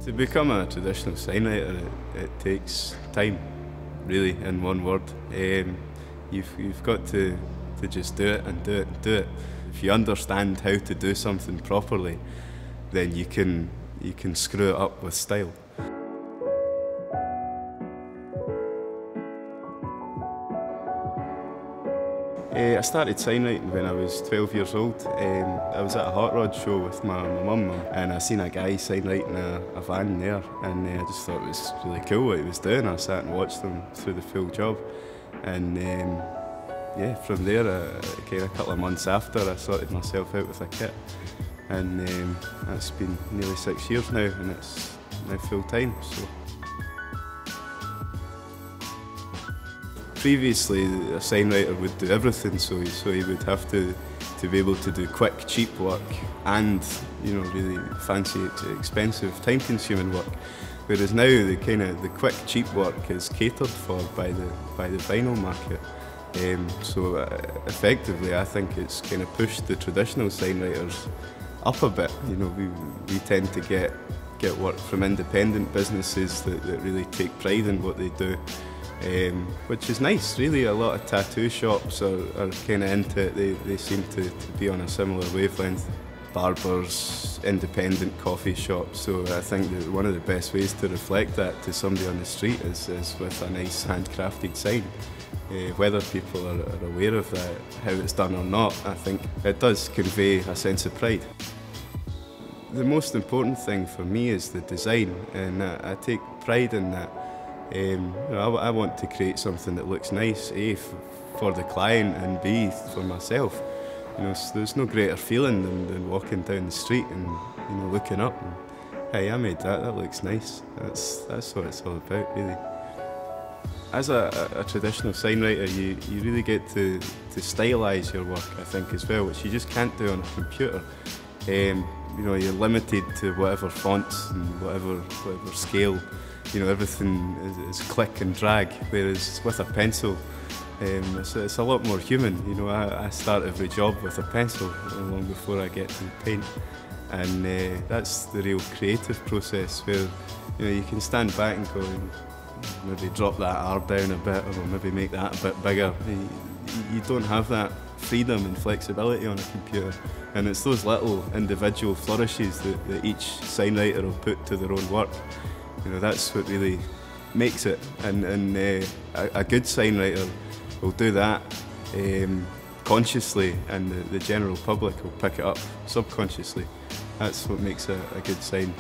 To become a traditional signwriter, it takes time, really, in one word. You've got to just do it and do it and do it. If you understand how to do something properly, then you can screw it up with style. I started signwriting when I was 12 years old. I was at a hot rod show with my mum, and I seen a guy signwriting a van there, and I just thought it was really cool what he was doing. I sat and watched him through the full job, and yeah, from there, a couple of months after, I sorted myself out with a kit, and that's been nearly 6 years now, and it's now full time. So. Previously, a signwriter would do everything, so he would have to be able to do quick, cheap work and really fancy, expensive, time-consuming work. Whereas now, the quick, cheap work is catered for by the vinyl market. So effectively, I think it's kind of pushed the traditional signwriters up a bit. We tend to get work from independent businesses that really take pride in what they do. Which is nice, really. A lot of tattoo shops are kind of into it. They seem to be on a similar wavelength. Barbers, independent coffee shops. So I think that one of the best ways to reflect that to somebody on the street is with a nice handcrafted sign. Whether people are aware of that, how it's done or not, I think it does convey a sense of pride. The most important thing for me is the design, and I take pride in that. I want to create something that looks nice, A, for the client, and B, for myself. There's no greater feeling than walking down the street and looking up and, hey, I made that looks nice. That's what it's all about, really. As a traditional signwriter, you really get to stylise your work, I think, as well, which you just can't do on a computer. You're limited to whatever fonts and whatever scale. Everything is click and drag, whereas with a pencil, it's a lot more human. I start every job with a pencil long before I get to the paint, and that's the real creative process where you can stand back and go, maybe drop that R down a bit, or maybe make that a bit bigger. You don't have that freedom and flexibility on a computer, and it's those little individual flourishes that each signwriter will put to their own work. That's what really makes it, and a good signwriter will do that consciously, and the general public will pick it up subconsciously. That's what makes a good sign.